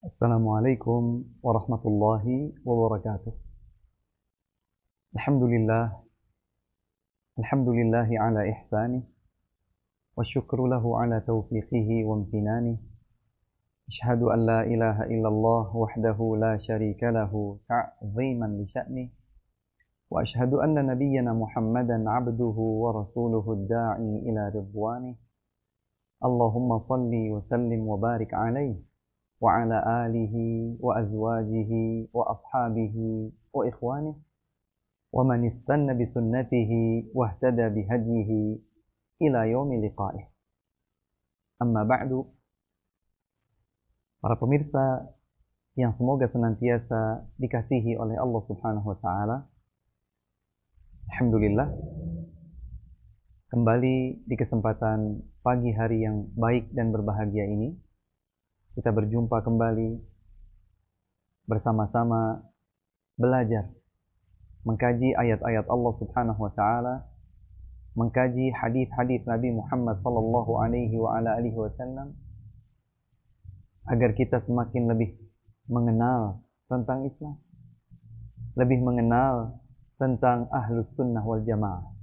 Assalamualaikum warahmatullahi wabarakatuh. Alhamdulillah, alhamdulillahi ala ihsanih, wa syukru lahu ala taufiqihi wa amtinanih. Ashhadu an la ilaha illallah wahdahu la syarika lahu ta'ziman li sya'nih. Wa ashhadu anna nabiyyana Muhammadan abduhu wa rasuluhu ad-da'i ila ridwanih. Allahumma salli wa sallim wa barik alaihi wa ala alihi wa azwajihi wa ashabihi wa ikhwanih wa man istanna bi sunnatihi wa ihtada bi hadyihi ila yaumil liqa'ih. Amma ba'du. Para pemirsa yang semoga senantiasa dikasihi oleh Allah Subhanahu wa taala. Alhamdulillah, kembali di kesempatan pagi hari yang baik dan berbahagia ini kita berjumpa kembali bersama-sama belajar mengkaji ayat-ayat Allah Subhanahu wa taala, mengkaji hadis-hadis Nabi Muhammad sallallahu alaihi wa ala alihi wasallam agar kita semakin lebih mengenal tentang Islam, lebih mengenal tentang Ahlus Sunnah wal Jamaah.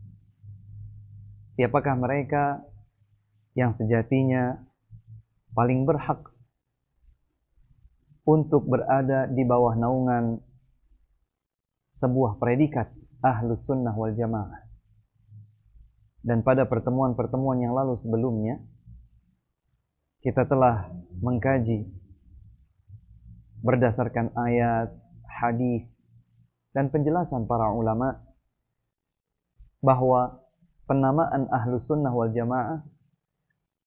Siapakah mereka yang sejatinya paling berhak untuk berada di bawah naungan sebuah predikat Ahlus Sunnah wal Jamaah. Dan pada pertemuan-pertemuan yang lalu sebelumnya kita telah mengkaji berdasarkan ayat, hadis, dan penjelasan para ulama bahwa penamaan Ahlus Sunnah wal Jamaah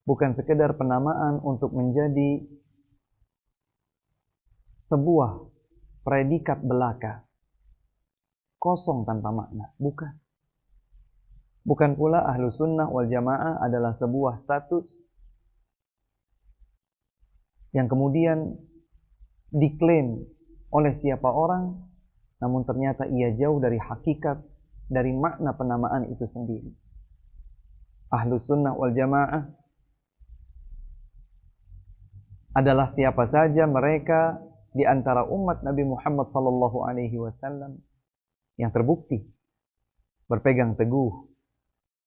bukan sekedar penamaan untuk menjadi sebuah predikat belaka kosong tanpa makna, bukan. Bukan pula Ahlus Sunnah wal Jamaah adalah sebuah status yang kemudian diklaim oleh siapa orang, namun ternyata ia jauh dari hakikat, dari makna penamaan itu sendiri. Ahlus Sunnah wal Jamaah adalah siapa saja mereka di antara umat Nabi Muhammad sallallahu alaihi wasallam yang terbukti berpegang teguh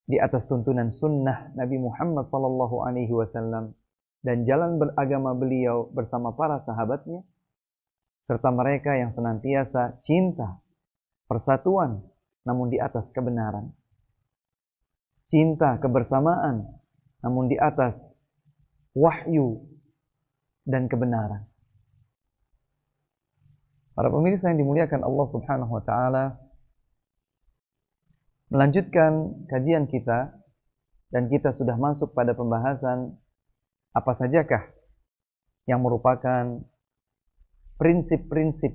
di atas tuntunan sunnah Nabi Muhammad sallallahu alaihi wasallam dan jalan beragama beliau bersama para sahabatnya, serta mereka yang senantiasa cinta persatuan namun di atas kebenaran, cinta kebersamaan namun di atas wahyu dan kebenaran. Para pemirsa yang dimuliakan Allah Subhanahu wa taala, melanjutkan kajian kita dan kita sudah masuk pada pembahasan apa sajakah yang merupakan prinsip-prinsip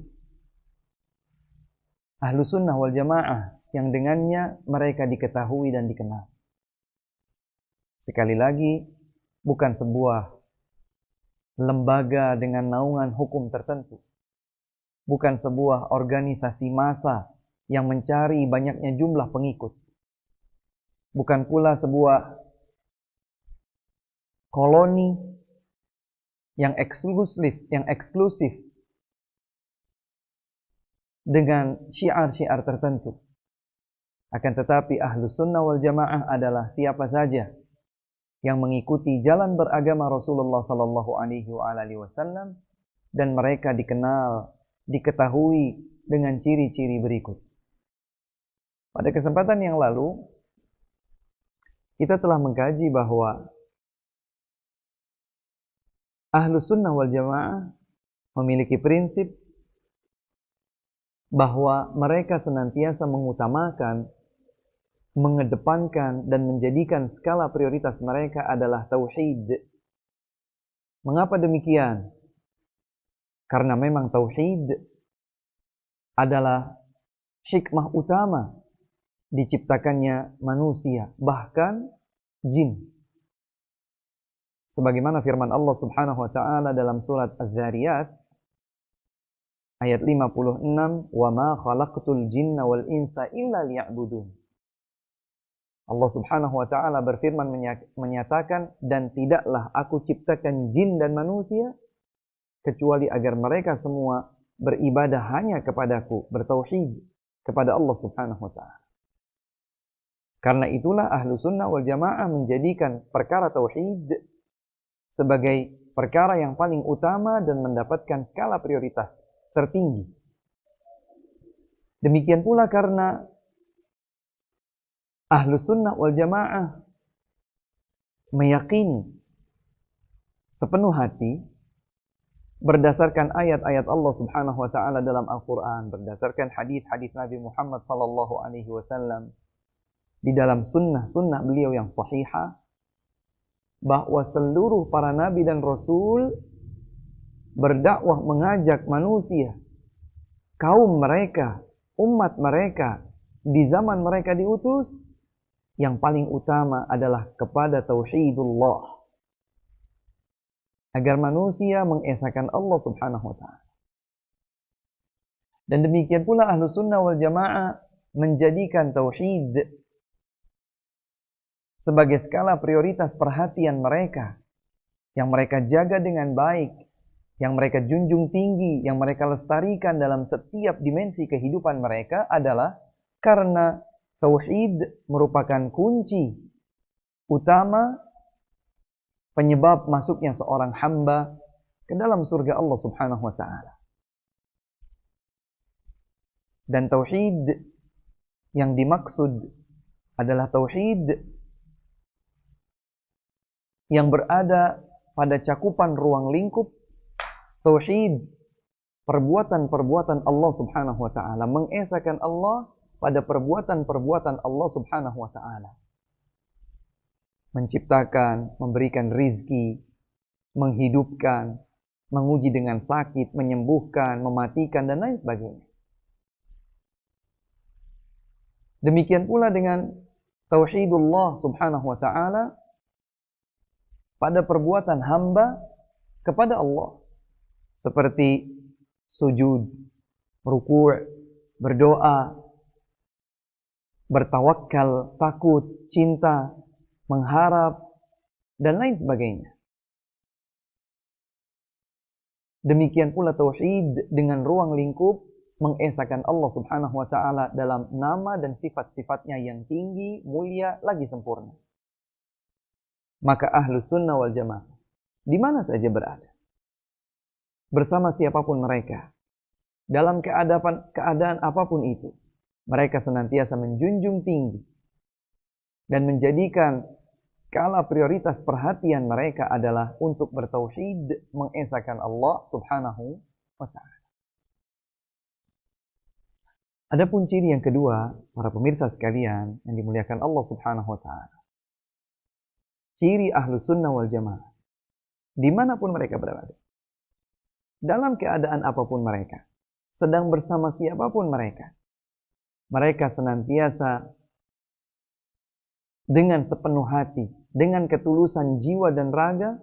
Ahlus Sunnah wal Jamaah yang dengannya mereka diketahui dan dikenal. Sekali lagi, bukan sebuah lembaga dengan naungan hukum tertentu, bukan sebuah organisasi massa yang mencari banyaknya jumlah pengikut, bukan pula sebuah koloni yang eksklusif dengan syiar-syiar tertentu. Akan tetapi Ahlus Sunnah wal Jamaah adalah siapa saja yang mengikuti jalan beragama Rasulullah sallallahu alaihi wasallam dan mereka dikenal, diketahui dengan ciri-ciri berikut. Pada kesempatan yang lalu kita telah mengkaji bahwa Ahlus Sunnah wal Jamaah memiliki prinsip bahwa mereka senantiasa mengutamakan, mengedepankan dan menjadikan skala prioritas mereka adalah tauhid. Mengapa demikian? Karena memang tauhid adalah hikmah utama diciptakannya manusia, bahkan jin. Sebagaimana firman Allah Subhanahu wa taala dalam surat Az-Zariyat ayat 56, "Wa ma khalaqtul jinna wal insa illa liya'budun." Allah Subhanahu wa taala berfirman menyatakan, dan tidaklah aku ciptakan jin dan manusia kecuali agar mereka semua beribadah hanya kepadaku, bertauhid kepada Allah Subhanahu wa ta'ala. Karena itulah ahlu sunnah wal jamaah menjadikan perkara tauhid sebagai perkara yang paling utama dan mendapatkan skala prioritas tertinggi. Demikian pula karena ahlu sunnah wal jamaah meyakini sepenuh hati berdasarkan ayat-ayat Allah Subhanahu wa ta'ala dalam Al-Quran, berdasarkan hadis-hadis Nabi Muhammad sallallahu alaihi wasallam, di dalam sunnah-sunnah beliau yang sahihah, bahwa seluruh para nabi dan rasul berdakwah mengajak manusia, kaum mereka, umat mereka, di zaman mereka diutus, yang paling utama adalah kepada tauhidullah. Agar manusia mengesahkan Allah Subhanahu wa ta'ala. Dan demikian pula ahlu sunnah wal jamaah menjadikan tauhid sebagai skala prioritas perhatian mereka, yang mereka jaga dengan baik, yang mereka junjung tinggi, yang mereka lestarikan dalam setiap dimensi kehidupan mereka adalah karena tauhid merupakan kunci utama penyebab masuknya seorang hamba ke dalam surga Allah Subhanahu wa ta'ala. Dan tauhid yang dimaksud adalah tauhid yang berada pada cakupan ruang lingkup tauhid perbuatan-perbuatan Allah Subhanahu wa ta'ala, mengesahkan Allah pada perbuatan-perbuatan Allah Subhanahu wa ta'ala. Menciptakan, memberikan rizki, menghidupkan, menguji dengan sakit, menyembuhkan, mematikan, dan lain sebagainya. Demikian pula dengan tauhidullah Subhanahu wa ta'ala pada perbuatan hamba kepada Allah, seperti sujud, ruku', berdoa, bertawakal, takut, cinta, mengharap, dan lain sebagainya. Demikian pula tauhid dengan ruang lingkup mengesahkan Allah Subhanahu wa ta'ala dalam nama dan sifat-sifatnya yang tinggi, mulia, lagi sempurna. Maka ahlu sunnah wal jamaah di mana saja berada, bersama siapapun mereka, dalam keadaan apapun itu, mereka senantiasa menjunjung tinggi dan menjadikan skala prioritas perhatian mereka adalah untuk bertauhid, mengesahkan Allah Subhanahu wa ta'ala. Adapun ciri yang kedua, para pemirsa sekalian yang dimuliakan Allah Subhanahu wa ta'ala, ciri ahlu sunnah wal jamaah dimanapun mereka berada, dalam keadaan apapun mereka, sedang bersama siapapun mereka, mereka senantiasa dengan sepenuh hati, dengan ketulusan jiwa dan raga,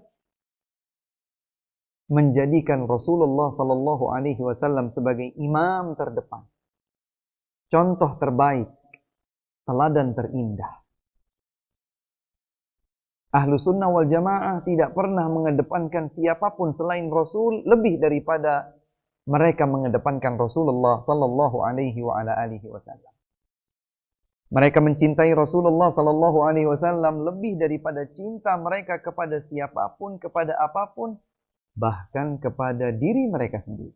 menjadikan Rasulullah sallallahu alaihi wasallam sebagai imam terdepan, contoh terbaik, teladan terindah. Ahlu sunnah wal jamaah tidak pernah mengedepankan siapapun selain Rasul lebih daripada mereka mengedepankan Rasulullah sallallahu alaihi wa ala alihi wasallam. Mereka mencintai Rasulullah sallallahu alaihi wasallam lebih daripada cinta mereka kepada siapapun, kepada apapun, bahkan kepada diri mereka sendiri.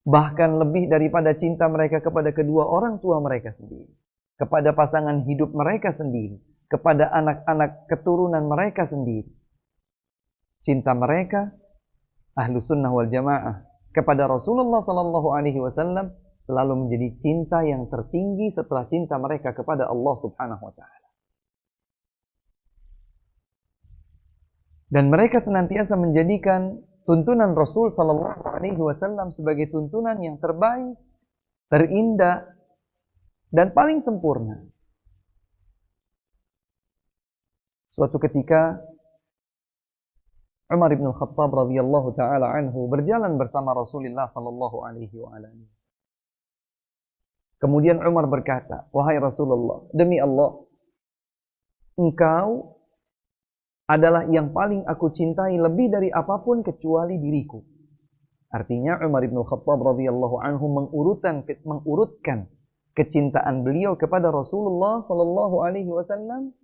Bahkan lebih daripada cinta mereka kepada kedua orang tua mereka sendiri, kepada pasangan hidup mereka sendiri, kepada anak-anak keturunan mereka sendiri. Cinta mereka, ahlu sunnah wal jamaah, kepada Rasulullah sallallahu alaihi wasallam selalu menjadi cinta yang tertinggi setelah cinta mereka kepada Allah Subhanahu wa ta'ala. Dan mereka senantiasa menjadikan tuntunan Rasul sallallahu alaihi wasallam sebagai tuntunan yang terbaik, terindah, dan paling sempurna. Suatu ketika Umar bin Khattab radhiyallahu taala anhu berjalan bersama Rasulullah sallallahu alaihi wasallam. Kemudian Umar berkata, "Wahai Rasulullah, demi Allah, engkau adalah yang paling aku cintai lebih dari apapun kecuali diriku. Artinya Umar bin Khattab radhiyallahu anhu mengurutkan kecintaan beliau kepada Rasulullah sallallahu alaihi wasallam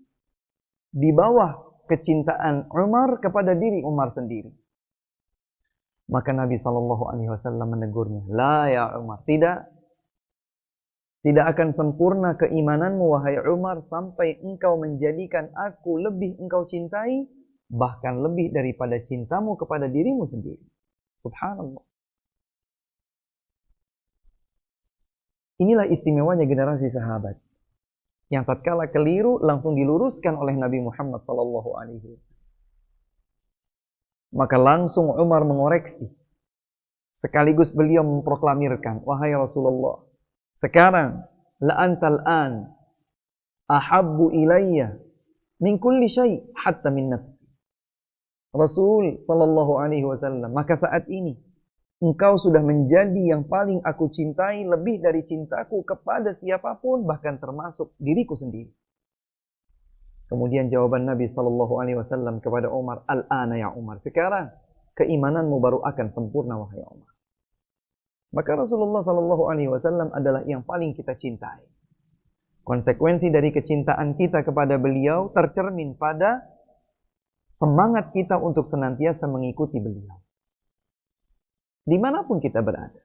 di bawah kecintaan Umar kepada diri Umar sendiri. Maka Nabi sallallahu alaihi wasallam menegurnya, "La ya Umar, tidak akan sempurna keimananmu wahai Umar sampai engkau menjadikan aku lebih engkau cintai, bahkan lebih daripada cintamu kepada dirimu sendiri." Subhanallah. Inilah istimewanya generasi sahabat, yang tatkala keliru langsung diluruskan oleh Nabi Muhammad sallallahu alaihi wasallam. Maka langsung Umar mengoreksi. Sekaligus beliau memproklamirkan, "Wahai Rasulullah, sekarang la antal an ahabbu ilayya min kulli syai' hatta min nafsi." Rasul sallallahu alaihi wasallam, maka saat ini engkau sudah menjadi yang paling aku cintai lebih dari cintaku kepada siapapun, bahkan termasuk diriku sendiri. Kemudian jawaban Nabi sallallahu alaihi wasallam kepada Umar, "Al-ana ya Umar." Sekarang keimananmu baru akan sempurna wahai Umar. Maka Rasulullah sallallahu alaihi wasallam adalah yang paling kita cintai. Konsekuensi dari kecintaan kita kepada beliau tercermin pada semangat kita untuk senantiasa mengikuti beliau, dimanapun kita berada.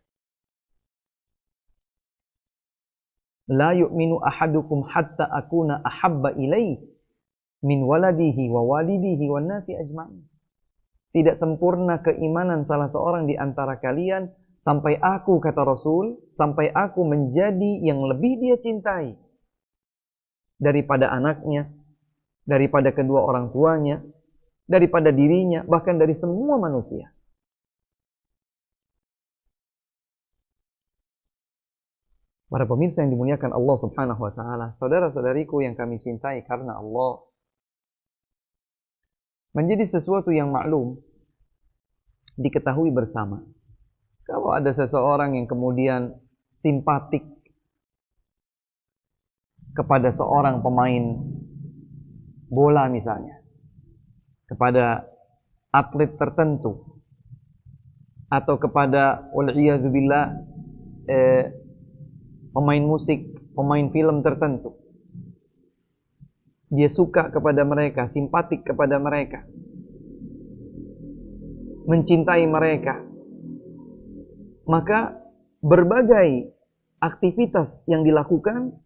La yu'minu ahadukum hatta akuna ahabba ilaihi min waladihi wa walidihi wan nasi ajma'in. Tidak sempurna keimanan salah seorang di antara kalian sampai aku, kata Rasul, sampai aku menjadi yang lebih dia cintai daripada anaknya, daripada kedua orang tuanya, daripada dirinya, bahkan dari semua manusia. Para pemirsa yang dimuliakan Allah Subhanahu wa taala, saudara-saudariku yang kami cintai karena Allah, menjadi sesuatu yang maklum, diketahui bersama. Kalau ada seseorang yang kemudian simpatik kepada seorang pemain bola misalnya, kepada atlet tertentu, atau kepada wal'iyadzubillah pemain musik, pemain film tertentu, dia suka kepada mereka, simpatik kepada mereka, mencintai mereka, maka berbagai aktivitas yang dilakukan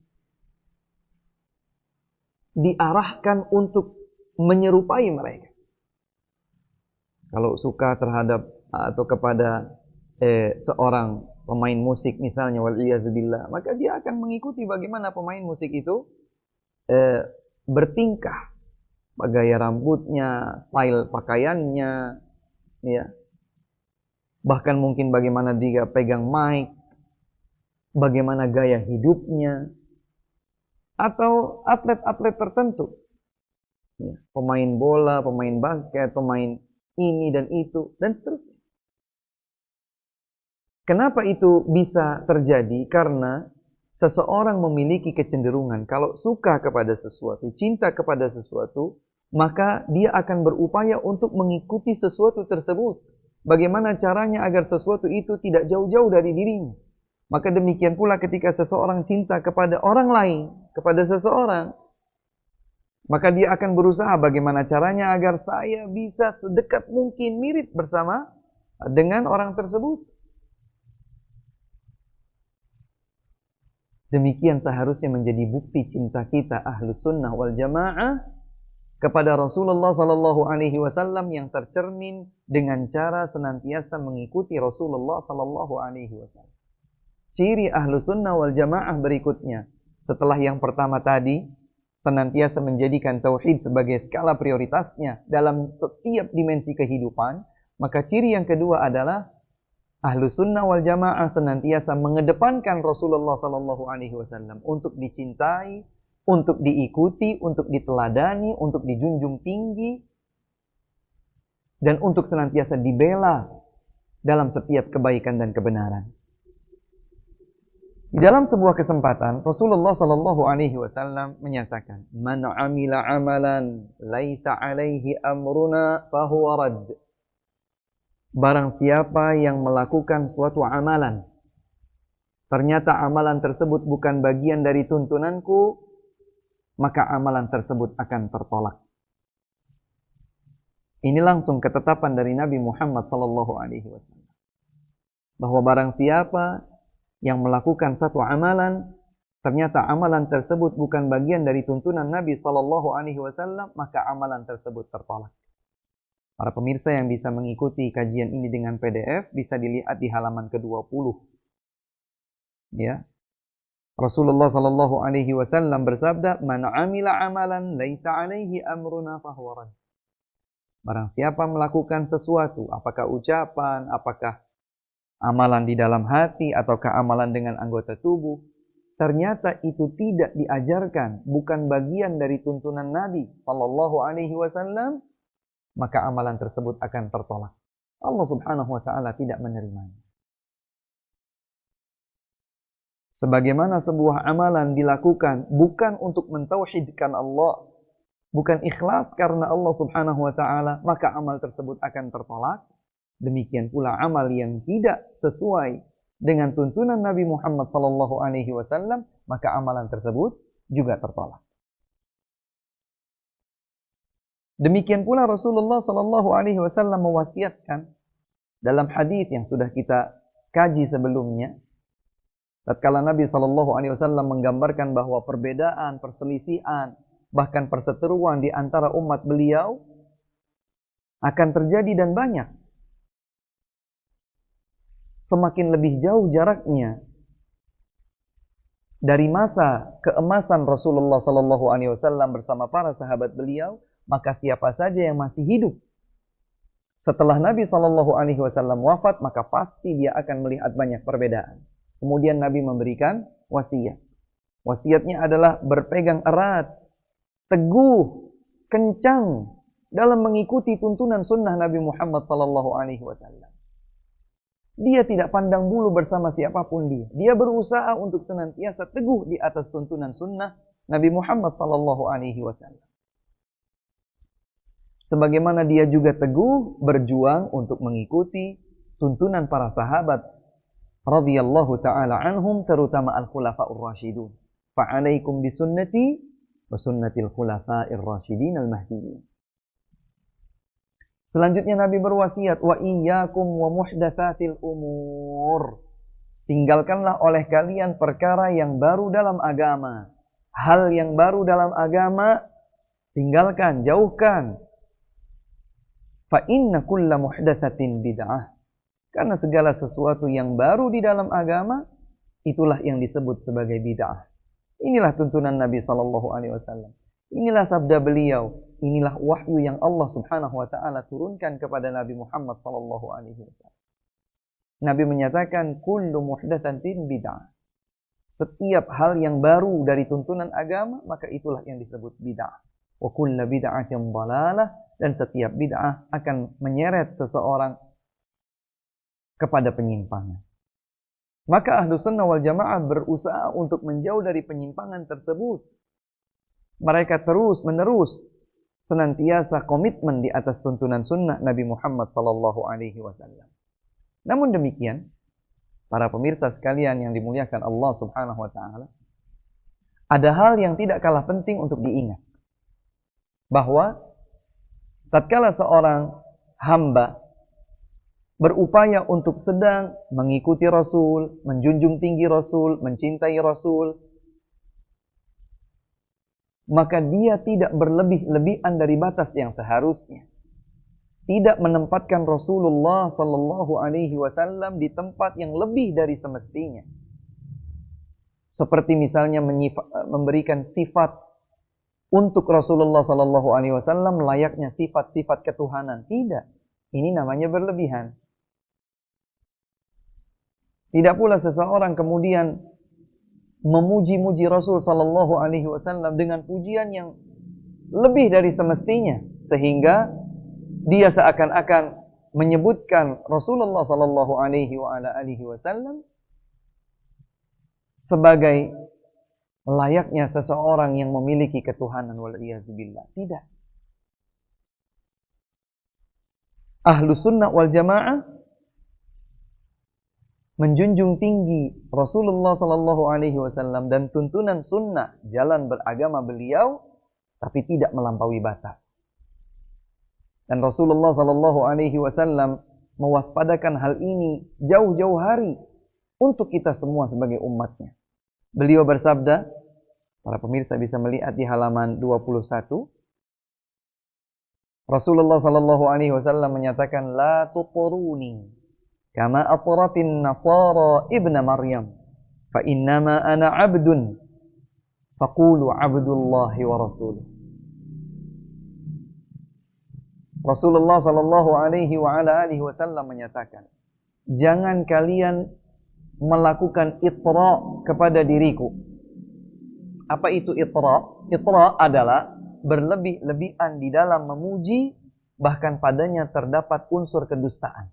diarahkan untuk menyerupai mereka. Kalau suka terhadap atau kepada seorang pemain musik misalnya, wal'iyadzubillah, maka dia akan mengikuti bagaimana pemain musik itu bertingkah, gaya rambutnya, style pakaiannya, ya, bahkan mungkin bagaimana dia pegang mic, bagaimana gaya hidupnya, atau atlet-atlet tertentu, ya, pemain bola, pemain basket, pemain ini dan itu, dan seterusnya. Kenapa itu bisa terjadi? Karena seseorang memiliki kecenderungan, kalau suka kepada sesuatu, cinta kepada sesuatu, maka dia akan berupaya untuk mengikuti sesuatu tersebut. Bagaimana caranya agar sesuatu itu tidak jauh-jauh dari dirinya. Maka demikian pula ketika seseorang cinta kepada orang lain, kepada seseorang, maka dia akan berusaha bagaimana caranya agar saya bisa sedekat mungkin mirip bersama dengan orang tersebut. Demikian seharusnya menjadi bukti cinta kita Ahlus Sunnah wal Jamaah kepada Rasulullah sallallahu alaihi wasallam yang tercermin dengan cara senantiasa mengikuti Rasulullah sallallahu alaihi wasallam. Ciri Ahlus Sunnah wal Jamaah berikutnya, setelah yang pertama tadi, senantiasa menjadikan tauhid sebagai skala prioritasnya dalam setiap dimensi kehidupan, maka ciri yang kedua adalah Ahlus Sunnah wal Jamaah senantiasa mengedepankan Rasulullah sallallahu alaihi wasallam untuk dicintai, untuk diikuti, untuk diteladani, untuk dijunjung tinggi, dan untuk senantiasa dibela dalam setiap kebaikan dan kebenaran. Di dalam sebuah kesempatan Rasulullah sallallahu alaihi wasallam menyatakan, "Man 'amila 'amalan laisa 'alaihi amruna fahuwa radd." Barang siapa yang melakukan suatu amalan, ternyata amalan tersebut bukan bagian dari tuntunanku, maka amalan tersebut akan tertolak. Ini langsung ketetapan dari Nabi Muhammad sallallahu alaihi wasallam. Bahwa barang siapa yang melakukan satu amalan, ternyata amalan tersebut bukan bagian dari tuntunan Nabi sallallahu alaihi wasallam, maka amalan tersebut tertolak. Para pemirsa yang bisa mengikuti kajian ini dengan PDF bisa dilihat di halaman ke-20. Ya. Rasulullah sallallahu alaihi wasallam bersabda, "Man 'amila 'amalan laisa 'alaihi amruna fahuwa radd." Barang siapa melakukan sesuatu, apakah ucapan, apakah amalan di dalam hati, ataukah amalan dengan anggota tubuh, ternyata itu tidak diajarkan, bukan bagian dari tuntunan Nabi sallallahu alaihi wasallam, maka amalan tersebut akan tertolak. Allah Subhanahu wa taala tidak menerimanya. Sebagaimana sebuah amalan dilakukan bukan untuk mentauhidkan Allah, bukan ikhlas karena Allah Subhanahu wa taala, maka amal tersebut akan tertolak. Demikian pula amal yang tidak sesuai dengan tuntunan Nabi Muhammad sallallahu alaihi wasallam, maka amalan tersebut juga tertolak. Demikian pula Rasulullah sallallahu alaihi wasallam mewasiatkan dalam hadis yang sudah kita kaji sebelumnya, tatkala Nabi sallallahu alaihi wasallam menggambarkan bahwa perbedaan, perselisihan, bahkan perseteruan di antara umat beliau akan terjadi dan banyak. Semakin lebih jauh jaraknya dari masa keemasan Rasulullah sallallahu alaihi wasallam bersama para sahabat beliau, maka siapa saja yang masih hidup setelah Nabi sallallahu alaihi wasallam wafat, maka pasti dia akan melihat banyak perbedaan. Kemudian Nabi memberikan wasiat. Wasiatnya adalah berpegang erat, teguh, kencang dalam mengikuti tuntunan sunnah Nabi Muhammad sallallahu alaihi wasallam. Dia tidak pandang bulu bersama siapapun dia. Dia berusaha untuk senantiasa teguh di atas tuntunan sunnah Nabi Muhammad sallallahu alaihi wasallam. Sebagaimana dia juga teguh berjuang untuk mengikuti tuntunan para sahabat radhiyallahu taala anhum, terutama al-khulafa'ur rasyidun. Fa'alaikum bisunnati wa sunnatil khulafa'ir rasyidin al-mahdiyyin. Selanjutnya Nabi berwasiat, wa iyyakum wa muhdatsatil umur. Tinggalkanlah oleh kalian perkara yang baru dalam agama. Hal yang baru dalam agama tinggalkan, jauhkan. Fa inna kulla muhdatsatin bid'ah. Karena segala sesuatu yang baru di dalam agama itulah yang disebut sebagai bid'ah. Inilah tuntunan Nabi sallallahu alaihi wasallam. Inilah sabda beliau. Inilah wahyu yang Allah Subhanahu wa taala turunkan kepada Nabi Muhammad sallallahu alaihi wasallam. Nabi menyatakan kullu muhdatsatin bid'ah. Setiap hal yang baru dari tuntunan agama, maka itulah yang disebut bid'ah. Wa kullu bid'atin dhalalah, dan setiap bid'ah akan menyeret seseorang kepada penyimpangan. Maka Ahlus Sunnah wal Jamaah berusaha untuk menjauh dari penyimpangan tersebut. Mereka terus-menerus senantiasa komitmen di atas tuntunan sunnah Nabi Muhammad sallallahu alaihi wasallam. Namun demikian, para pemirsa sekalian yang dimuliakan Allah Subhanahu wa taala, ada hal yang tidak kalah penting untuk diingat. Bahwa tatkala seorang hamba berupaya untuk sedang mengikuti Rasul, menjunjung tinggi Rasul, mencintai Rasul, maka dia tidak berlebih-lebihan dari batas yang seharusnya. Tidak menempatkan Rasulullah sallallahu alaihi wasallam di tempat yang lebih dari semestinya. Seperti misalnya memberikan sifat untuk Rasulullah sallallahu alaihi wasallam layaknya sifat-sifat ketuhanan. Tidak. Ini namanya berlebihan. Tidak pula seseorang kemudian memuji-muji Rasul sallallahu alaihi wasallam dengan pujian yang lebih dari semestinya, sehingga dia seakan-akan menyebutkan Rasulullah sallallahu alaihi wasallam sebagai layaknya seseorang yang memiliki ketuhanan, wal'iyadzubillah. Tidak. Ahlus sunnah wal jamaah menjunjung tinggi Rasulullah sallallahu alaihi wasallam dan tuntunan sunnah jalan beragama beliau, tapi tidak melampaui batas. Dan Rasulullah sallallahu alaihi wasallam mewaspadakan hal ini jauh-jauh hari untuk kita semua sebagai umatnya. Beliau bersabda, para pemirsa bisa melihat di halaman 21, Rasulullah sallallahu alaihi wasallam menyatakan, la tuturuni kama atratin nasara ibna Maryam, fa innama ana abdun faqulu abdullahi wa rasuluh. Rasulullah sallallahu alaihi wa ala alihi wasallam menyatakan, jangan kalian melakukan itra kepada diriku. Apa itu itra? Itra adalah berlebih-lebihan di dalam memuji, bahkan padanya terdapat unsur kedustaan.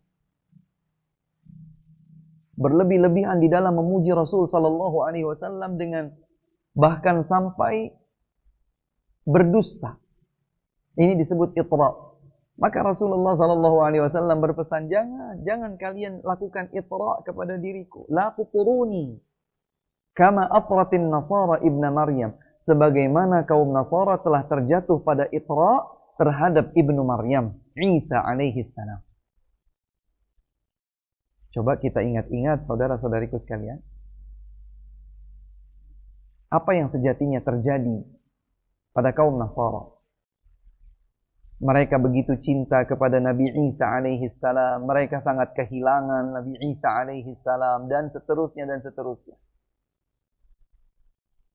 Berlebih-lebihan di dalam memuji Rasul sallallahu alaihi wasallam dengan bahkan sampai berdusta. Ini disebut itra. Maka Rasulullah sallallahu alaihi wasallam berpesan, jangan kalian lakukan itra kepada diriku. La tuturuni kama atratin nasara ibna Maryam, sebagaimana kaum Nasara telah terjatuh pada itra terhadap ibnu Maryam, Isa alaihi salam. Coba kita ingat-ingat saudara-saudariku sekalian, apa yang sejatinya terjadi pada kaum Nasara. Mereka begitu cinta kepada Nabi Isa alaihi salam, mereka sangat kehilangan Nabi Isa alaihi salam, dan seterusnya dan seterusnya.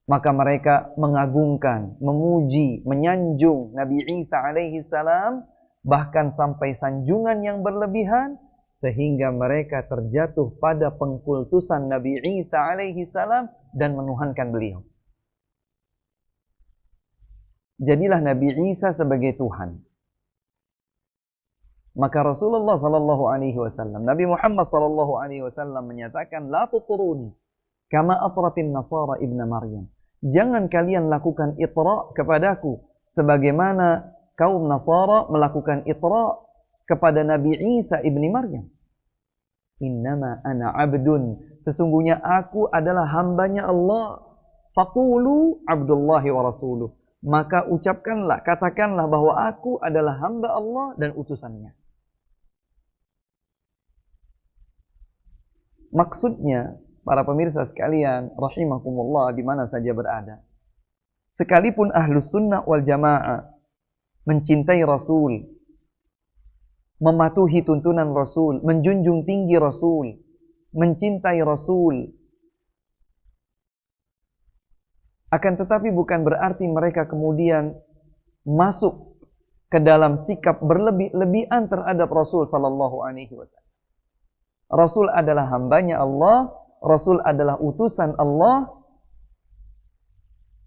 Maka mereka mengagungkan, memuji, menyanjung Nabi Isa alaihi salam, bahkan sampai sanjungan yang berlebihan, sehingga mereka terjatuh pada pengkultusan Nabi Isa alaihi salam dan menuhankan beliau. Jadilah Nabi Isa sebagai Tuhan. Maka Rasulullah sallallahu alaihi wasallam, Nabi Muhammad sallallahu alaihi wasallam menyatakan, la tuturuni kama atratin nasara ibna Maryam. Jangan kalian lakukan itra kepadaku sebagaimana kaum Nasara melakukan itra kepada Nabi Isa ibni Maryam. Innama ana abdun, sesungguhnya aku adalah hambanya Allah. Faqulu abdullahi wa rasuluh, maka ucapkanlah, katakanlah bahwa aku adalah hamba Allah dan utusannya. Maksudnya, para pemirsa sekalian, rahimakumullah di mana saja berada, sekalipun ahlus sunnah wal jamaah mencintai Rasul, mematuhi tuntunan Rasul, menjunjung tinggi Rasul, mencintai Rasul, akan tetapi bukan berarti mereka kemudian masuk ke dalam sikap berlebih-lebihan terhadap Rasul sallallahu alaihi wasallam. Rasul adalah hambanya Allah, Rasul adalah utusan Allah,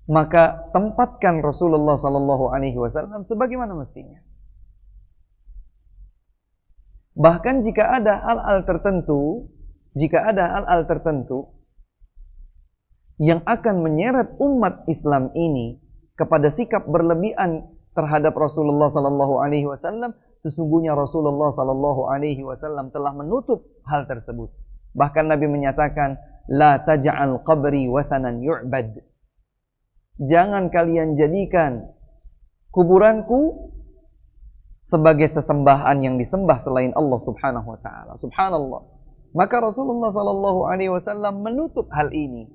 maka tempatkan Rasulullah sallallahu alaihi wasallam sebagaimana mestinya. Bahkan jika ada hal-hal tertentu yang akan menyeret umat Islam ini kepada sikap berlebihan terhadap Rasulullah sallallahu alaihi wasallam, sesungguhnya Rasulullah sallallahu alaihi wasallam telah menutup hal tersebut. Bahkan Nabi menyatakan, la taj'al qabri wathanan yu'bad. Jangan kalian jadikan kuburanku sebagai sesembahan yang disembah selain Allah Subhanahu wa taala. Subhanallah. Maka Rasulullah sallallahu alaihi wasallam menutup hal ini.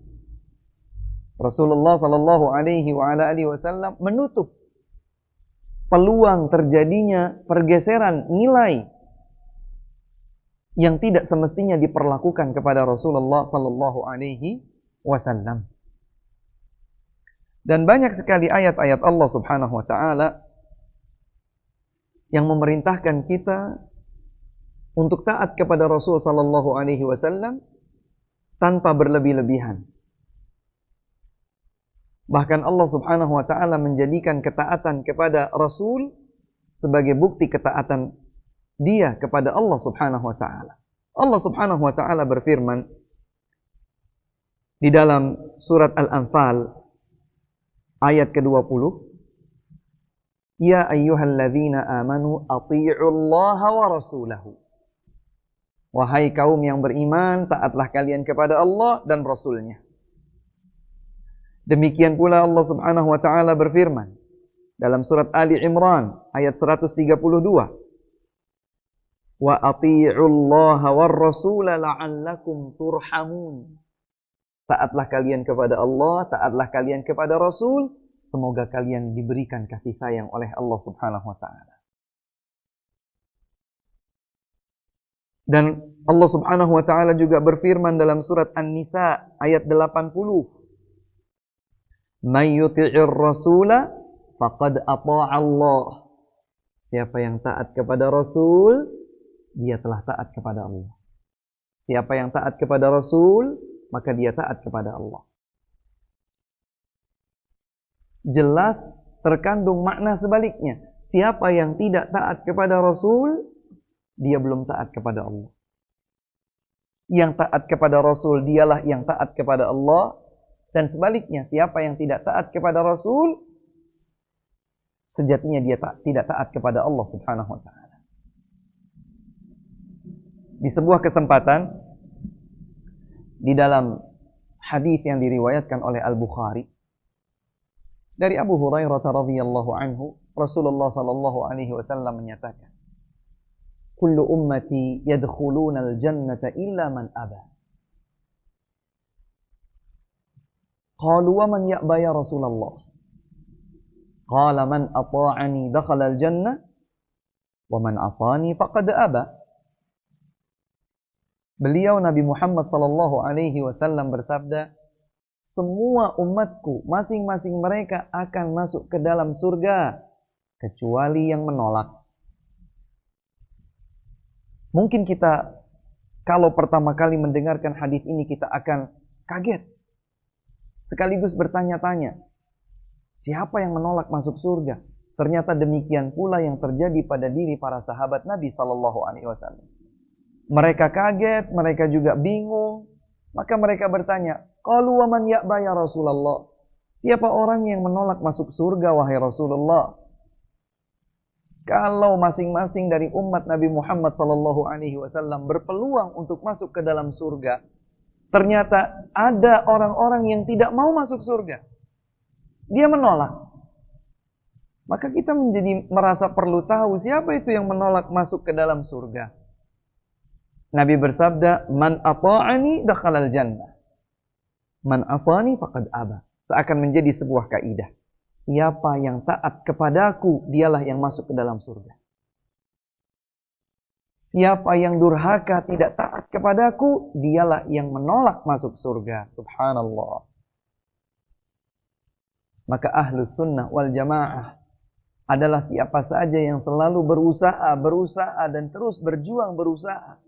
Rasulullah sallallahu alaihi wasallam menutup peluang terjadinya pergeseran nilai yang tidak semestinya diperlakukan kepada Rasulullah sallallahu alaihi wasallam. Dan banyak sekali ayat-ayat Allah Subhanahu wa taala yang memerintahkan kita untuk taat kepada Rasul sallallahu alaihi wasallam tanpa berlebih-lebihan. Bahkan Allah Subhanahu wa taala menjadikan ketaatan kepada Rasul sebagai bukti ketaatan dia kepada Allah Subhanahu wa taala. Allah Subhanahu wa taala berfirman, di dalam surat Al-Anfal ayat ke-20, ya ayyuhalladzina amanu athi'ullaha wa rasulahu. Wahai kaum yang beriman, taatlah kalian kepada Allah dan Rasulnya. Demikian pula Allah Subhanahu wa taala berfirman dalam surat Ali Imran ayat 132. Wa athi'ullaha war rasula la'allakum turhamun. Taatlah kalian kepada Allah, taatlah kalian kepada Rasul, semoga kalian diberikan kasih sayang oleh Allah Subhanahu wa taala. Dan Allah Subhanahu wa taala juga berfirman dalam surat An-Nisa ayat 80. May yuti'ir rasula faqad ata'a Allah. Siapa yang taat kepada Rasul, dia telah taat kepada Allah. Siapa yang taat kepada Rasul, maka dia taat kepada Allah. Jelas terkandung makna sebaliknya. Siapa yang tidak taat kepada Rasul, dia belum taat kepada Allah. Yang taat kepada Rasul, dialah yang taat kepada Allah. Dan sebaliknya, siapa yang tidak taat kepada Rasul, sejatinya dia tidak taat kepada Allah Subhanahu wa taala. Di sebuah kesempatan, di dalam hadis yang diriwayatkan oleh Al-Bukhari dari Abu Hurairah radhiyallahu anhu, Rasulullah sallallahu alaihi wasallam menyatakan, kullu ummati yadkhuluna al-jannata illa man aba. Qalu wa man ya'ba ya Rasulullah? Qala man ata'ani dakhala al-jannah wa man asani faqad aba. Beliau Nabi Muhammad sallallahu alaihi wasallam bersabda, semua umatku, masing-masing mereka akan masuk ke dalam surga kecuali yang menolak. Mungkin kita kalau pertama kali mendengarkan hadis ini kita akan kaget. Sekaligus bertanya-tanya, siapa yang menolak masuk surga? Ternyata demikian pula yang terjadi pada diri para sahabat Nabi sallallahu alaihi wasallam. Mereka kaget, mereka juga bingung. Maka mereka bertanya, qalu wa man ya'ba ya Rasulullah? Siapa orang yang menolak masuk surga wahai Rasulullah? Kalau masing-masing dari umat Nabi Muhammad sallallahu alaihi wasallam berpeluang untuk masuk ke dalam surga, ternyata ada orang-orang yang tidak mau masuk surga. Dia menolak. Maka kita menjadi merasa perlu tahu siapa itu yang menolak masuk ke dalam surga. Nabi bersabda, man ata'ani dakhalal jannah. Man asani faqad aba. Seakan menjadi sebuah kaidah. Siapa yang taat kepadaku, dialah yang masuk ke dalam surga. Siapa yang durhaka tidak taat kepadaku, dialah yang menolak masuk surga. Subhanallah. Maka ahlus sunnah wal jamaah adalah siapa saja yang selalu berusaha dan terus berjuang berusaha.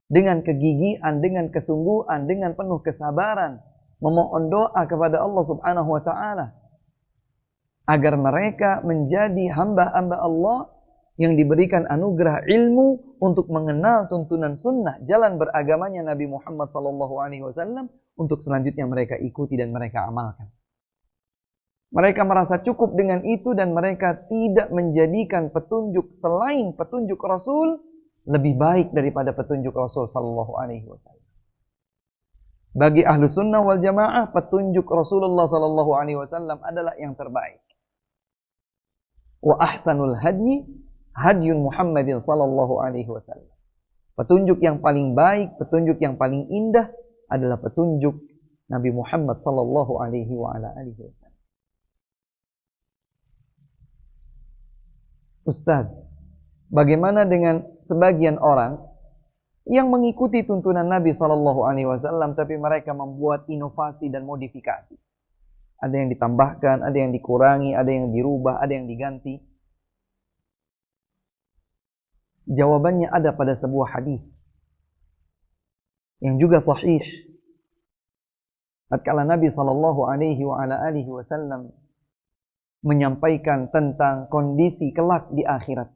Dengan kegigihan, dengan kesungguhan, dengan penuh kesabaran. Memohon doa kepada Allah Subhanahu wa ta'ala. Agar mereka menjadi hamba-hamba Allah yang diberikan anugerah ilmu untuk mengenal tuntunan sunnah, jalan beragamanya Nabi Muhammad SAW untuk selanjutnya mereka ikuti dan mereka amalkan. Mereka merasa cukup dengan itu dan mereka tidak menjadikan petunjuk selain petunjuk Rasul lebih baik daripada petunjuk Rasul SAW. Bagi ahlu sunnah wal jamaah, petunjuk Rasulullah SAW adalah yang terbaik. Wa ahsanul hadyi hadyun Muhammadin sallallahu alaihi wasallam. Petunjuk yang paling baik, petunjuk yang paling indah adalah petunjuk Nabi Muhammad sallallahu alaihi wasallam. Ustaz, bagaimana dengan sebagian orang yang mengikuti tuntunan Nabi sallallahu alaihi wasallam tapi mereka membuat inovasi dan modifikasi? Ada yang ditambahkan, ada yang dikurangi, ada yang dirubah, ada yang diganti. Jawabannya ada pada sebuah hadis yang juga sahih. Tatkala Nabi sallallahu alaihi wasallam menyampaikan tentang kondisi kelak di akhirat,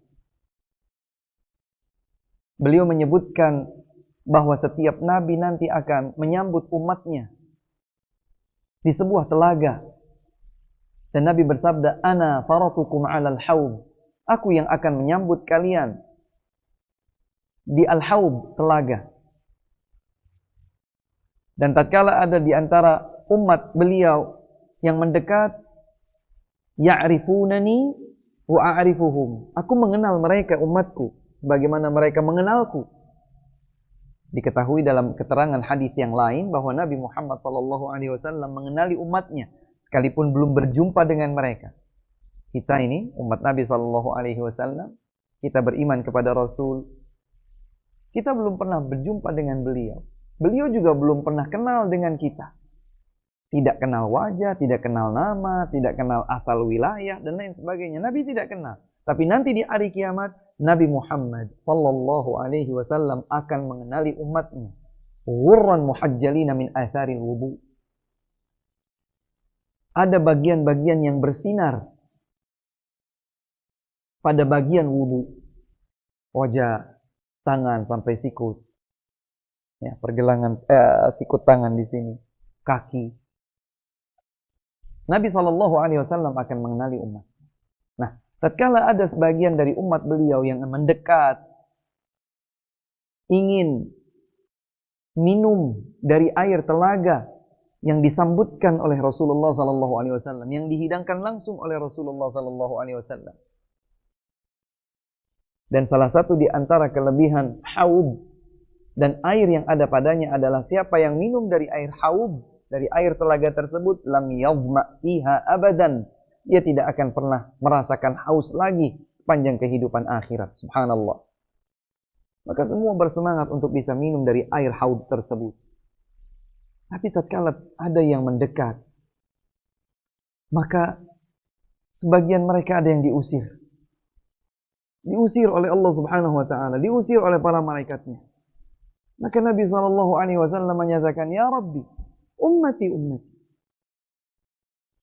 beliau menyebutkan bahwa setiap nabi nanti akan menyambut umatnya di sebuah telaga. Dan Nabi bersabda, "Ana faratukum 'alal haud." Aku yang akan menyambut kalian di al-haud, telaga. Dan tatkala ada di antara umat beliau yang mendekat, ya'rifunani wa a'rifuhum. Aku mengenal mereka, umatku, sebagaimana mereka mengenalku. Diketahui dalam keterangan hadis yang lain bahwa Nabi Muhammad SAW mengenali umatnya sekalipun belum berjumpa dengan mereka. Kita ini umat Nabi SAW, kita beriman kepada Rasul. Kita belum pernah berjumpa dengan beliau. Beliau juga belum pernah kenal dengan kita. Tidak kenal wajah, tidak kenal nama, tidak kenal asal wilayah dan lain sebagainya. Nabi tidak kenal. Tapi nanti di hari kiamat Nabi Muhammad sallallahu alaihi wasallam akan mengenali umatnya. Ghurran muhajjalina min atharil wudu. Ada bagian-bagian yang bersinar pada bagian wudu. Wajah, tangan sampai sikut. Ya, pergelangan sikut tangan di sini, kaki. Nabi sallallahu alaihi wasallam akan mengenali umat. Nah, tatkala ada sebagian dari umat beliau yang mendekat, ingin minum dari air telaga yang disambutkan oleh Rasulullah sallallahu alaihi wasallam, yang dihidangkan langsung oleh Rasulullah sallallahu alaihi wasallam. Dan salah satu di antara kelebihan haud dan air yang ada padanya adalah siapa yang minum dari air haud, dari air telaga tersebut, lam yadhma fiha abadan. Dia tidak akan pernah merasakan haus lagi sepanjang kehidupan akhirat. Subhanallah. Maka semua bersemangat untuk bisa minum dari air haud tersebut. Tapi tatkala ada yang mendekat, maka sebagian mereka ada yang diusir. Diusir oleh Allah Subhanahu wa taala, diusir oleh para malaikatnya. Maka Nabi SAW menyatakan, "Ya Rabbi, ummati ummati."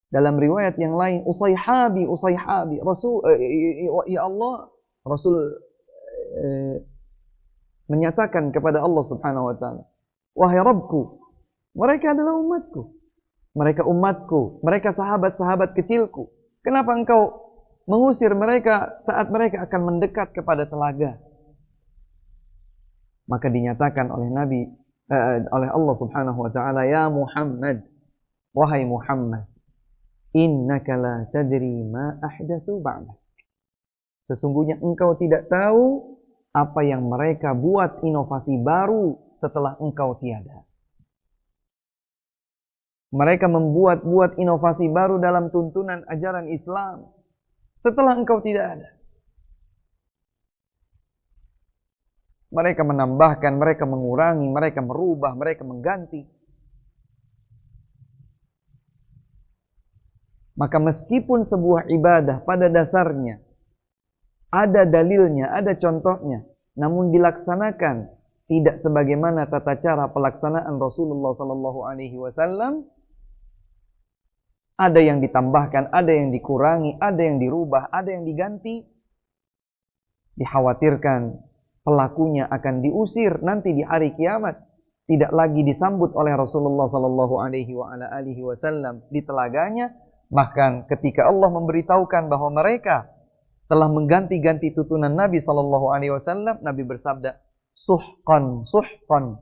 Dalam riwayat yang lain, "Usayhabi, usayhabi." Ya Allah, Rasul menyatakan kepada Allah Subhanahu wa taala, "Wahai Rabbku, mereka adalah umatku. Mereka umatku, mereka sahabat-sahabat kecilku. Kenapa engkau mengusir mereka saat mereka akan mendekat kepada telaga?" Maka dinyatakan oleh Nabi, oleh Allah Subhanahu wa taala, "Ya Muhammad, wahai Muhammad, innaka la tadri ma ahdatsu ba'dak." Sesungguhnya engkau tidak tahu apa yang mereka buat inovasi baru setelah engkau tiada. Mereka membuat inovasi baru dalam tuntunan ajaran Islam setelah engkau tidak ada. Mereka menambahkan, mereka mengurangi, mereka merubah, mereka mengganti. Maka meskipun sebuah ibadah pada dasarnya ada dalilnya, ada contohnya, namun dilaksanakan tidak sebagaimana tata cara pelaksanaan Rasulullah sallallahu alaihi wasallam, ada yang ditambahkan, ada yang dikurangi, ada yang dirubah, ada yang diganti, dikhawatirkan pelakunya akan diusir nanti di hari kiamat, tidak lagi disambut oleh Rasulullah sallallahu alaihi wasallam di telaganya. Bahkan ketika Allah memberitahukan bahwa mereka telah mengganti-ganti tuntunan Nabi sallallahu alaihi wasallam, Nabi bersabda, "Suhqan, suhqan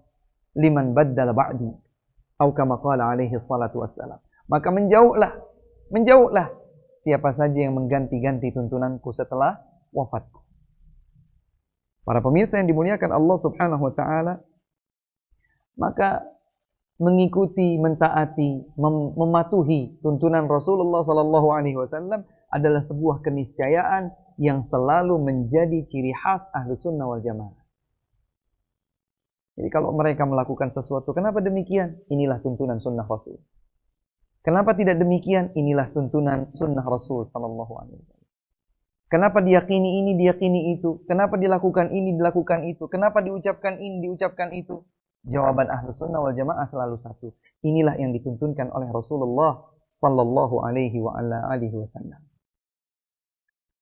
liman baddala ba'di." Atau kama qala alaihi salatu wassalam. Maka menjauhlah siapa saja yang mengganti-ganti tuntunanku setelah wafatku. Para pemirsa yang dimuliakan Allah Subhanahu wa taala, maka mengikuti, mentaati, mematuhi tuntunan Rasulullah sallallahu alaihi wasallam adalah sebuah keniscayaan yang selalu menjadi ciri khas Ahlus Sunnah wal Jamaah. Jadi kalau mereka melakukan sesuatu, kenapa demikian? Inilah tuntunan sunnah Rasul. Kenapa tidak demikian? Inilah tuntunan sunnah Rasul sallallahu alaihi wasallam. Kenapa diyakini ini, diyakini itu? Kenapa dilakukan ini, dilakukan itu? Kenapa diucapkan ini, diucapkan itu? Jawaban Ahlus Sunnah wal Jamaah selalu satu. Inilah yang dituntunkan oleh Rasulullah sallallahu alaihi wasallam.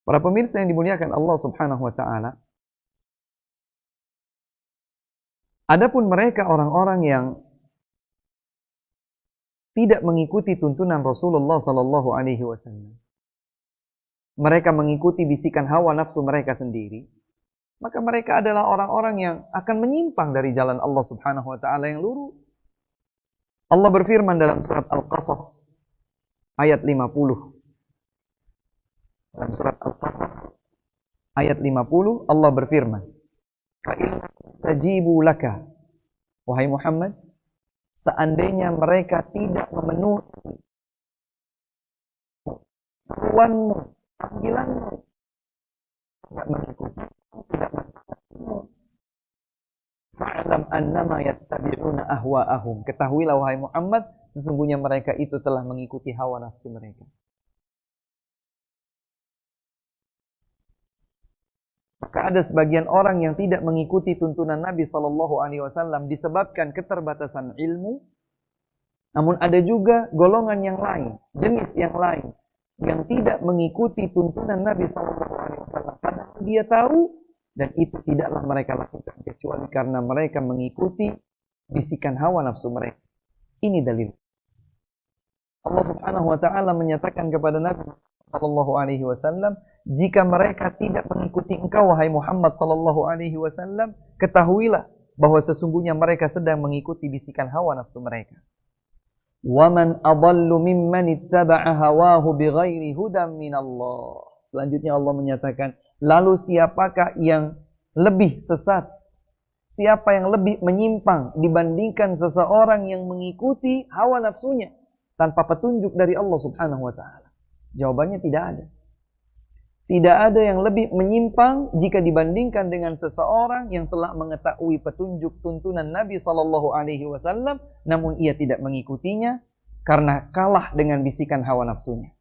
Para pemirsa yang dimuliakan Allah Subhanahu wa taala, adapun mereka orang-orang yang tidak mengikuti tuntunan Rasulullah sallallahu alaihi wasallam. Mereka mengikuti bisikan hawa nafsu mereka sendiri, maka mereka adalah orang-orang yang akan menyimpang dari jalan Allah Subhanahu wa taala yang lurus. Allah berfirman dalam surat Al-Qasas ayat 50. Dalam surat Al-Qasas ayat 50 Allah berfirman, "Fa in tajibu laka," wahai Muhammad, seandainya mereka tidak memenuhi seruanmu, panggilanmu, tidak mengikuti, tidak mengikutimu, fa'lam annama yattabi'una ahwa'ahum. Ketahuilah wahai Muhammad, sesungguhnya mereka itu telah mengikuti hawa nafsu mereka. Maka ada sebagian orang yang tidak mengikuti tuntunan Nabi sallallahu alaihi wasallam disebabkan keterbatasan ilmu. Namun ada juga golongan yang lain, jenis yang lain yang tidak mengikuti tuntunan Nabi sallallahu alaihi wasallam padahal dia tahu, dan itu tidaklah mereka lakukan kecuali karena mereka mengikuti bisikan hawa nafsu mereka. Ini dalil. Allah Subhanahu wa taala menyatakan kepada Nabi sallallahu alaihi wasallam, jika mereka tidak mengikuti engkau wahai Muhammad sallallahu alaihi wasallam, ketahuilah bahwa sesungguhnya mereka sedang mengikuti bisikan hawa nafsu mereka. Wa man adallu mimman ittaba'a hawahu bighairi hudan minallah. Selanjutnya Allah menyatakan, lalu siapakah yang lebih sesat? Siapa yang lebih menyimpang dibandingkan seseorang yang mengikuti hawa nafsunya tanpa petunjuk dari Allah Subhanahu wa taala? Jawabannya tidak ada. Tidak ada yang lebih menyimpang jika dibandingkan dengan seseorang yang telah mengetahui petunjuk tuntunan Nabi sallallahu alaihi wasallam namun ia tidak mengikutinya karena kalah dengan bisikan hawa nafsunya.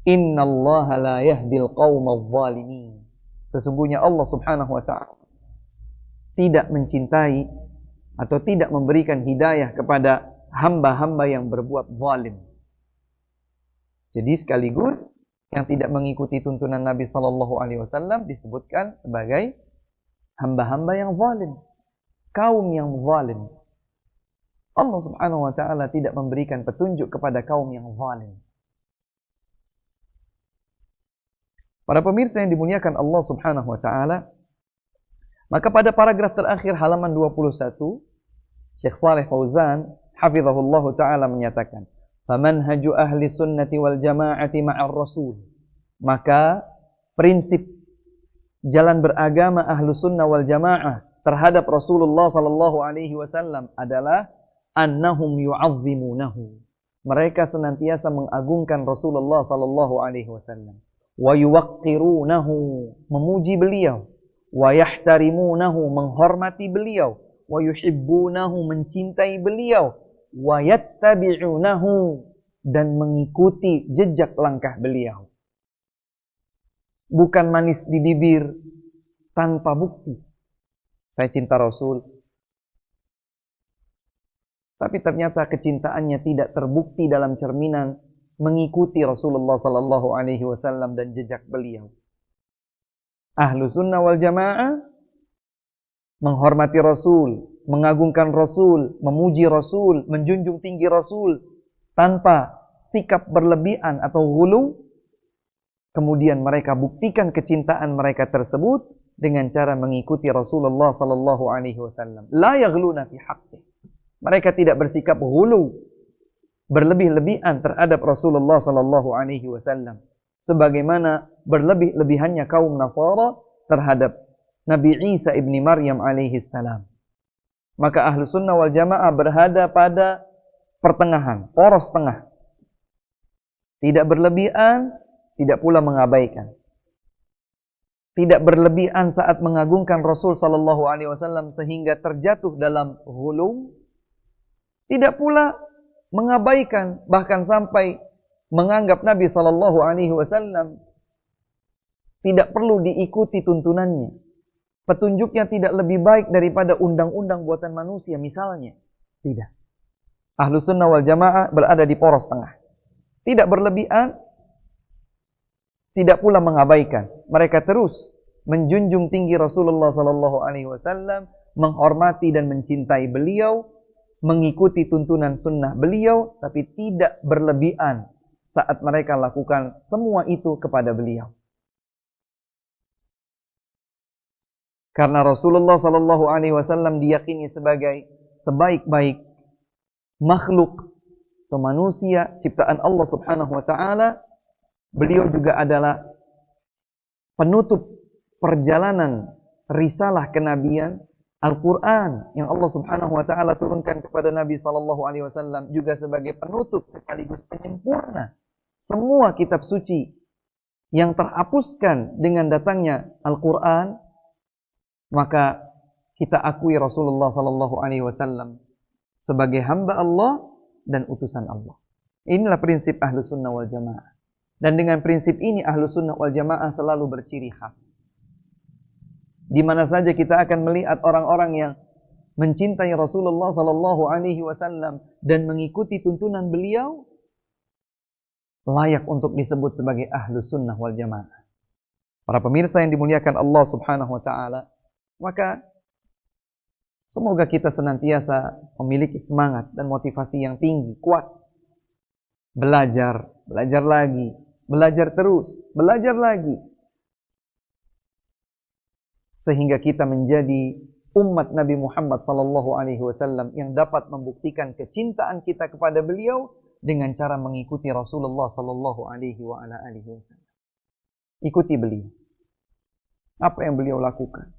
Innallaha la yahdil qaumadz zalimin. Sesungguhnya Allah Subhanahu wa taala tidak mencintai atau tidak memberikan hidayah kepada hamba-hamba yang berbuat zalim. Jadi sekaligus yang tidak mengikuti tuntunan Nabi sallallahu alaihi wasallam disebutkan sebagai hamba-hamba yang zalim, kaum yang zalim. Allah Subhanahu wa taala tidak memberikan petunjuk kepada kaum yang zalim. Para pemirsa yang dimuliakan Allah Subhanahu wa taala, maka pada paragraf terakhir halaman 21, Syekh Shalih Fauzan hafizahullah taala menyatakan, famanhaju ahli sunnati wal jama'ati ma'ar rasul. Maka prinsip jalan beragama ahlu sunnah wal jama'ah terhadap Rasulullah sallallahu alaihi wasallam adalah annahum yu'azzimunahu. Mereka senantiasa mengagungkan Rasulullah sallallahu alaihi wasallam. Wa yuwaqqirunahu, memuji beliau. Wa yahtarimunahu, menghormati beliau. Wa yuhibbunahu, mencintai beliau. Wa yattabi'unahu, dan mengikuti jejak langkah beliau. Bukan manis di bibir tanpa bukti. Saya cinta Rasul. Tapi ternyata kecintaannya tidak terbukti dalam cerminan mengikuti Rasulullah sallallahu alaihi wasallam dan jejak beliau. Ahlu sunnah wal jamaah menghormati Rasul, mengagungkan Rasul, memuji Rasul, menjunjung tinggi Rasul tanpa sikap berlebihan atau ghulu. Kemudian mereka buktikan kecintaan mereka tersebut dengan cara mengikuti Rasulullah sallallahu alaihi wasallam. La yaghluna fi haqqih. Mereka tidak bersikap ghulu, berlebih-lebihan terhadap Rasulullah sallallahu alaihi wasallam sebagaimana berlebih-lebihannya kaum Nasara terhadap Nabi Isa ibni Maryam alaihi salam. Maka ahlu sunnah wal jamaah berada pada pertengahan, poros tengah. Tidak berlebihan, tidak pula mengabaikan. Tidak berlebihan saat mengagungkan Rasul sallallahu alaihi wasallam sehingga terjatuh dalam ghulu. Tidak pula mengabaikan bahkan sampai menganggap Nabi sallallahu alaihi wasallam tidak perlu diikuti tuntunannya. Petunjuknya tidak lebih baik daripada undang-undang buatan manusia misalnya. Tidak. Ahlu sunnah wal jamaah berada di poros tengah. Tidak berlebihan, tidak pula mengabaikan. Mereka terus menjunjung tinggi Rasulullah sallallahu alaihi wasallam, menghormati dan mencintai beliau, mengikuti tuntunan sunnah beliau, tapi tidak berlebihan saat mereka lakukan semua itu kepada beliau. Karena Rasulullah sallallahu alaihi wasallam diyakini sebagai sebaik-baik makhluk atau manusia ciptaan Allah Subhanahu wa taala. Beliau juga adalah penutup perjalanan risalah kenabian. Al-Quran yang Allah Subhanahu wa taala turunkan kepada Nabi sallallahu alaihi wasallam juga sebagai penutup sekaligus penyempurna semua kitab suci yang terhapuskan dengan datangnya Al-Quran. Maka kita akui Rasulullah sallallahu alaihi wasallam sebagai hamba Allah dan utusan Allah. Inilah prinsip Ahlus Sunnah wal Jamaah. Dan dengan prinsip ini Ahlus Sunnah wal Jamaah selalu berciri khas. Di mana saja kita akan melihat orang-orang yang mencintai Rasulullah sallallahu alaihi wasallam dan mengikuti tuntunan beliau, layak untuk disebut sebagai Ahlus Sunnah wal Jamaah. Para pemirsa yang dimuliakan Allah Subhanahu wa taala, maka semoga kita senantiasa memiliki semangat dan motivasi yang tinggi, kuat. Belajar, belajar lagi, belajar terus, belajar lagi. Sehingga kita menjadi umat Nabi Muhammad sallallahu alaihi wasallam yang dapat membuktikan kecintaan kita kepada beliau dengan cara mengikuti Rasulullah sallallahu alaihi wasallam. Ikuti beliau. Apa yang beliau lakukan?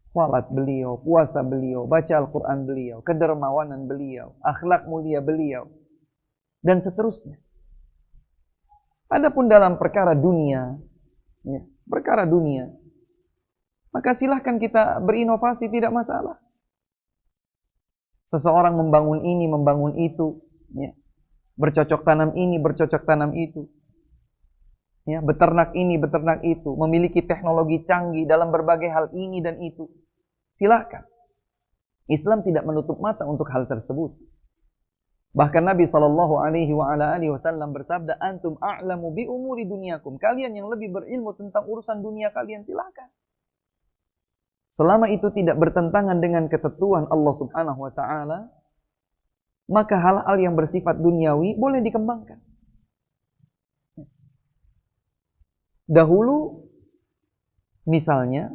Salat beliau, puasa beliau, baca Al-Quran beliau, kedermawanan beliau, akhlak mulia beliau, dan seterusnya. Adapun dalam perkara dunia, maka silahkan kita berinovasi, tidak masalah. Seseorang membangun ini, membangun itu, bercocok tanam ini, bercocok tanam itu, beternak ini, beternak itu, memiliki teknologi canggih dalam berbagai hal ini dan itu. Silahkan. Islam tidak menutup mata untuk hal tersebut. Bahkan Nabi sallallahu alaihi wasallam bersabda, "Antum a'lamu bi umuri dunyakum." Kalian yang lebih berilmu tentang urusan dunia kalian, silahkan. Selama itu tidak bertentangan dengan ketentuan Allah Subhanahu wa taala, maka hal-hal yang bersifat duniawi boleh dikembangkan. Dahulu, misalnya,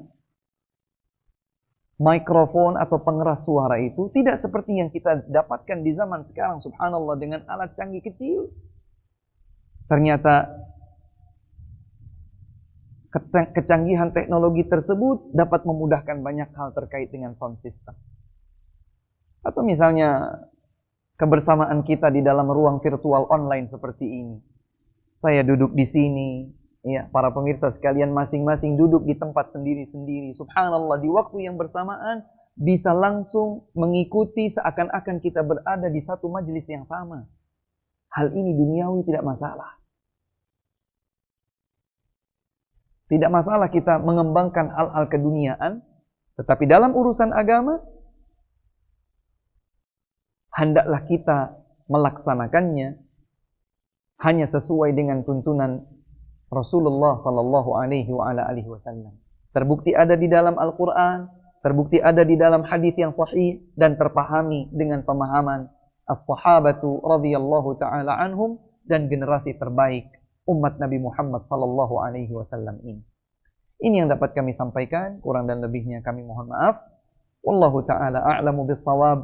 mikrofon atau pengeras suara itu tidak seperti yang kita dapatkan di zaman sekarang, subhanallah, dengan alat canggih kecil. Ternyata kecanggihan teknologi tersebut dapat memudahkan banyak hal terkait dengan sound system. Atau misalnya, kebersamaan kita di dalam ruang virtual online seperti ini. Saya duduk di sini, para pemirsa sekalian masing-masing duduk di tempat sendiri-sendiri. Subhanallah, di waktu yang bersamaan bisa langsung mengikuti seakan-akan kita berada di satu majelis yang sama. Hal ini duniawi tidak masalah. Tidak masalah kita mengembangkan hal-hal keduniaan, tetapi dalam urusan agama, hendaklah kita melaksanakannya hanya sesuai dengan tuntunan Rasulullah sallallahu alaihi wasallam. Terbukti ada di dalam Al-Quran, terbukti ada di dalam hadis yang sahih, dan terpahami dengan pemahaman as-sahabatu radhiyallahu ta'ala anhum dan generasi terbaik umat Nabi Muhammad sallallahu alaihi wasallam ini. Ini yang dapat kami sampaikan, kurang dan lebihnya kami mohon maaf. Wallahu ta'ala a'lamu bis-shawab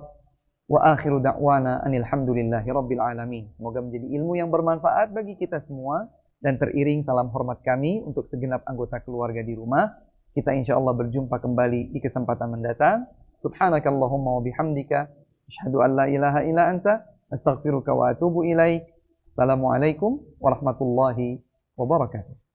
wa akhiru da'wana anil hamdulillahi rabbil alamin. Semoga menjadi ilmu yang bermanfaat bagi kita semua. Dan teriring salam hormat kami untuk segenap anggota keluarga di rumah. Kita insyaAllah berjumpa kembali di kesempatan mendatang. Subhanakallahumma wa bihamdika. Asyhadu an la ilaha illa anta. Astaghfiruka wa atubu ilaik. Assalamualaikum warahmatullahi wabarakatuh.